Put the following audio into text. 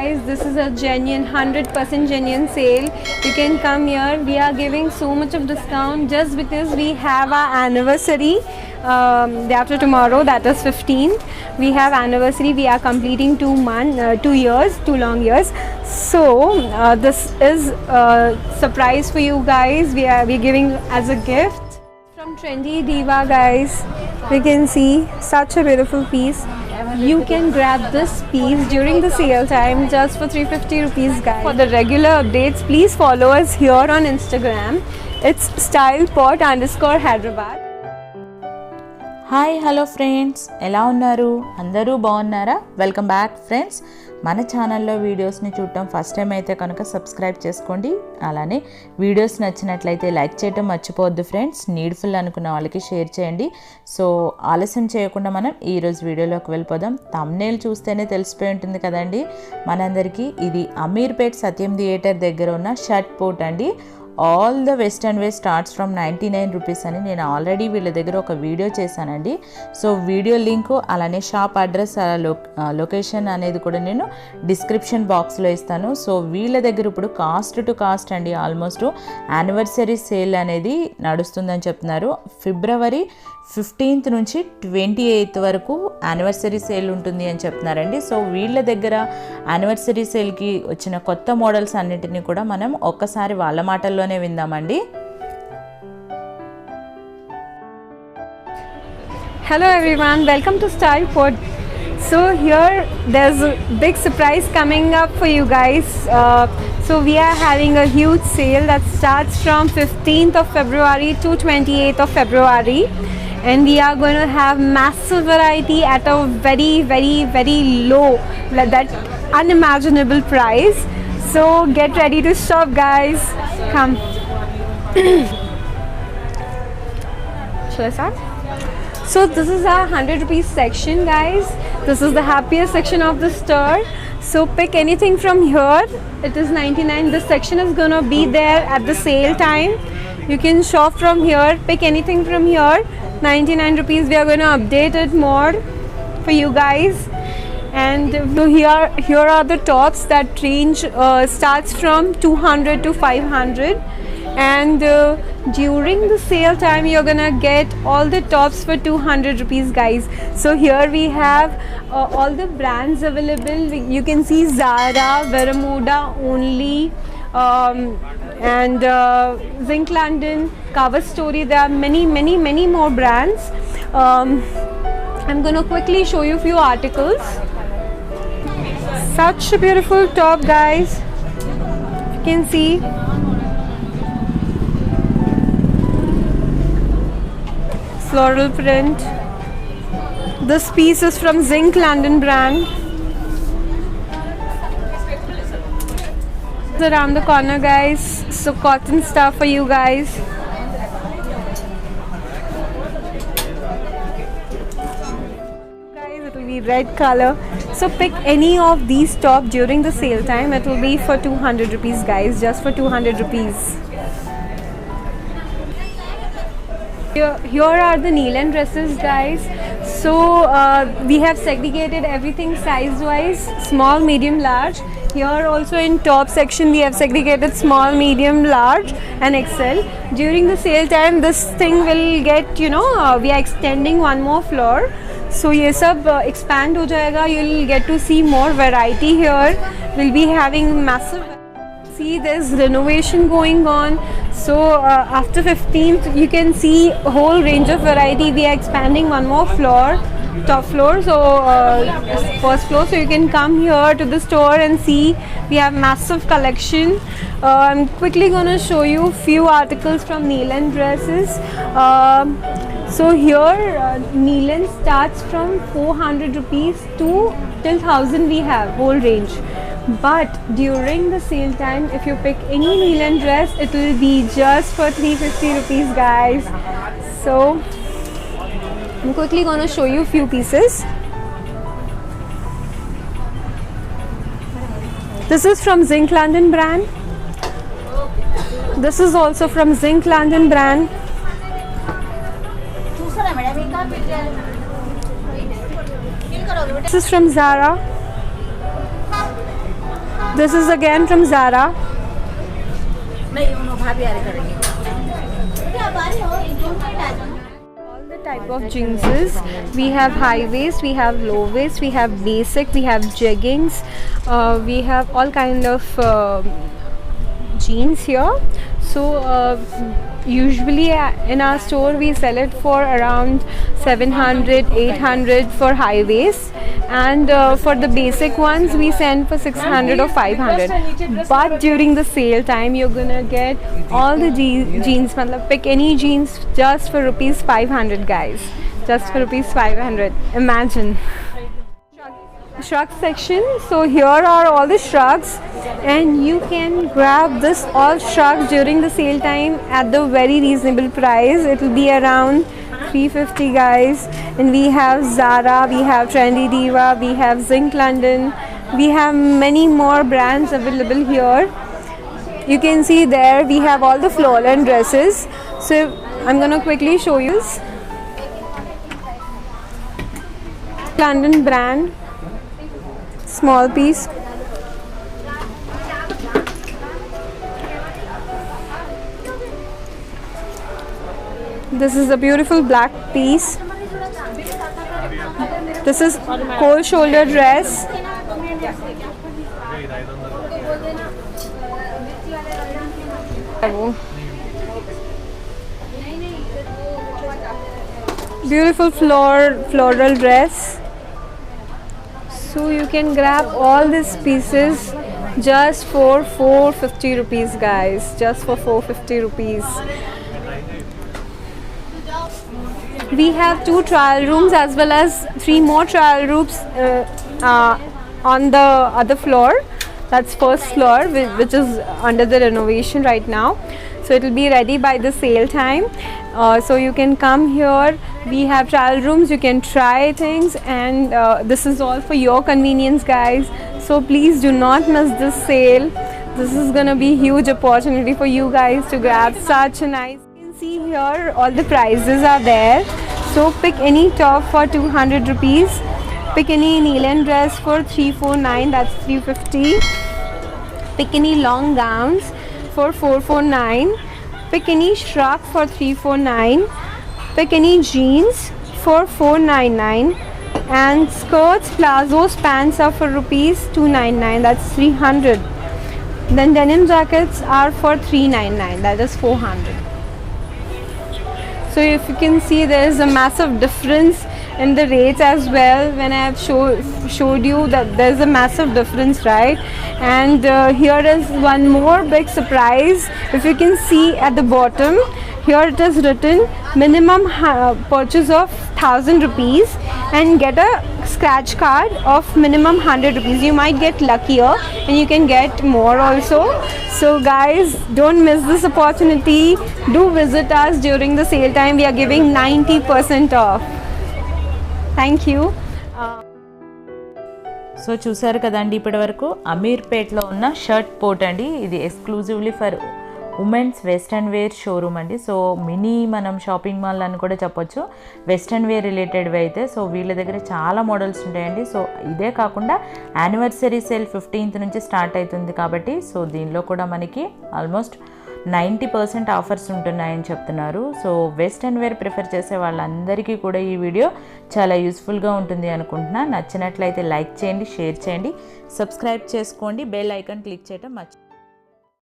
Guys, this is a genuine 100% genuine sale. You can come here. We are giving so much of discount just because we have our anniversary day after tomorrow, that is 15th. We have anniversary. We are completing 2 years, 2 long years. So this is a surprise for you guys. We're giving as a gift from Trendy Diva, guys. You can see such a beautiful piece. You can grab this piece during the sale time just for 350 rupees, guys. For the regular updates, please follow us here on Instagram. It's stylepot_Hyderabad. Hi hello friends, ఎలా ఉన్నారు? అందరూ బాగున్నారా? Welcome back friends. మన ఛానల్లో వీడియోస్ని చూడటం first time అయితే కనుక సబ్స్క్రైబ్ చేసుకోండి. అలానే వీడియోస్ నచ్చినట్లయితే లైక్ చేయటం మర్చిపోవద్దు ఫ్రెండ్స్. నీడ్ఫుల్ అనుకున్న వాళ్ళకి షేర్ చేయండి. సో ఆలస్యం చేయకుండా మనం ఈరోజు వీడియోలోకి వెళ్ళిపోదాం. థంబ్నెయిల్ చూస్తేనే తెలిసిపోయి ఉంటుంది కదండి మనందరికీ. ఇది అమీర్పేట్ సత్యం థియేటర్ దగ్గర ఉన్న షర్ట్ పోర్ట్ అండి. All the western way starts from 99 rupees అని నేను ఆల్రెడీ వీళ్ళ దగ్గర ఒక వీడియో చేశానండి. సో వీడియో లింకు అలానే షాప్ అడ్రస్ లొకేషన్ అనేది కూడా నేను డిస్క్రిప్షన్ బాక్స్లో ఇస్తాను. సో వీళ్ళ దగ్గర ఇప్పుడు కాస్ట్ టు కాస్ట్ అండి, ఆల్మోస్ట్ యానివర్సరీ సేల్ అనేది నడుస్తుందని చెప్తున్నారు. ఫిబ్రవరి 15th నుంచి 28th వరకు యానివర్సరీ సేల్ ఉంటుంది అని చెప్తున్నారండి. సో వీళ్ళ దగ్గర యానివర్సరీ సేల్కి వచ్చిన కొత్త మోడల్స్ అన్నిటినీ కూడా మనం ఒక్కసారి వాళ్ళ మాటల్లోనే విందామండి. Hello everyone, welcome to Stylepot. So here there's a big surprise coming up for you guys. So we are having a huge sale that starts from 15th of February to 28th of February. And we are going to have massive variety at a very, very, very low, that unimaginable price. So get ready to shop, guys. Come. Shall I start? So this is our 100 rupees section, guys. This is the happiest section of the store. So pick anything from here. It is 99. This section is going to be there at the sale time. You can shop from here. Pick anything from here. 99 rupees. We are going to update it more for you guys. And so here are the tops that range starts from 200 to 500. And during the sale time you're gonna get all the tops for 200 rupees, guys. So here we have all the brands available. You can see Zara, Bermuda only, and Zinc London, Cover Story. There are many more brands. I'm gonna quickly show you a few articles. Such a beautiful top, guys. You can see floral print. This piece is from Zinc London brand. Around the corner, guys. So cotton stuff for you guys. Guys, it will be red color. So pick any of these top during the sale time. It will be for 200 rupees, guys. Just for 200 rupees. Here are the Neelan dresses, guys. So we have segregated everything size wise, small, medium, large. Here also in top section we have segregated small, medium, large and XL. During the sale time this thing will get, we are extending one more floor. So ये सब expand हो जाएगा. You'll get to see more variety here. We'll be having massive. See, there's renovation going on. So after 15th you can see a whole range of variety. We are expanding one more floor, top floor, so first floor. So you can come here to the store and see we have massive collection. I'm quickly gonna show you few articles from Neelan dresses. So here Neelan starts from 400 rupees to till 1000. We have whole range. But during the sale time, if you pick any Neelan dress, it will be just for 350 rupees, guys. So I'm quickly gonna show you few pieces. This is from Zinc London brand. This is also from Zinc London brand. This is from Zara. This is again from Zara. All the type of jeans. We have high waist, we have low waist, we have basic, we have jeggings, we have all kind of jeans here. So usually in our store we sell it for around 700 800 for high waist, and for the basic ones we send for 600 or 500. But during the sale time you're gonna get all the jeans, matlab pick any jeans just for rupees 500 guys, just for rupees 500. Imagine. Shrug section. So here are all the shrugs, and you can grab this all shrugs during the sale time at the very reasonable price. It will be around 350 guys. And we have Zara, we have Trendy Diva, we have Zinc London, we have many more brands available here. You can see there we have all the floral dresses. So I'm gonna quickly show you. London brand, small piece. This is a beautiful black piece. This is cold shoulder dress. Beautiful floral dress. So you can grab all these pieces just for 450 rupees guys, just for 450 rupees. We have 2 trial rooms as well as 3 more trial rooms on the other floor. That's first floor, which is under the renovation right now. So it will be ready by the sale time. So you can come here. We have trial rooms, you can try things, and this is all for your convenience guys. So please do not miss this sale. This is gonna be huge opportunity for you guys to grab such a nice. You can see here all the prices are there. So pick any top for 200 rupees. Pick any Neelan dress for 349, that's 350. Pick any long gowns for 449. Pick any shrug for 349. Pick any jeans for 499, and skirts, plazos, pants are for rupees 299, that's 300. Then denim jackets are for 399, that is 400. So if you can see, there is a massive difference in the rates as well. When I have showed you that there's a massive difference, right? And here is one more big surprise. If you can see at the bottom, here it is written minimum purchase of 1000 rupees and get a scratch card of minimum 100 rupees. You might get luckier and you can get more also. So guys, don't miss this opportunity. Do visit us during the sale time. We are giving 90% off. Thank you. So చూసారు కదండి, ఇప్పటి వరకు అమీర్పేట్లో ఉన్న shirt port అండి. ఇది exclusively for women's western wear showroom అండి. So mini మనం shopping mall అని కూడా చెప్పొచ్చు, వెస్ట్రన్ వేర్ రిలేటెడ్వి అయితే. సో వీళ్ళ దగ్గర చాలా మోడల్స్ ఉంటాయండి. సో ఇదే కాకుండా యానివర్సరీ సేల్ 15th నుంచి స్టార్ట్ అవుతుంది కాబట్టి, సో దీనిలో కూడా మనకి ఆల్మోస్ట్ 90% ఆఫర్స్ ఉంటున్నాయని చెప్తున్నారు. సో వెస్ట్రన్ వేర్ ప్రిఫర్ చేసే వాళ్ళందరికీ కూడా ఈ వీడియో చాలా యూస్ఫుల్గా ఉంటుంది అనుకుంటున్నా. నచ్చినట్లయితే లైక్ చేయండి, షేర్ చేయండి, సబ్స్క్రైబ్ చేసుకోండి, బెల్ ఐకాన్ క్లిక్ చేయడం మర్చిపోండి.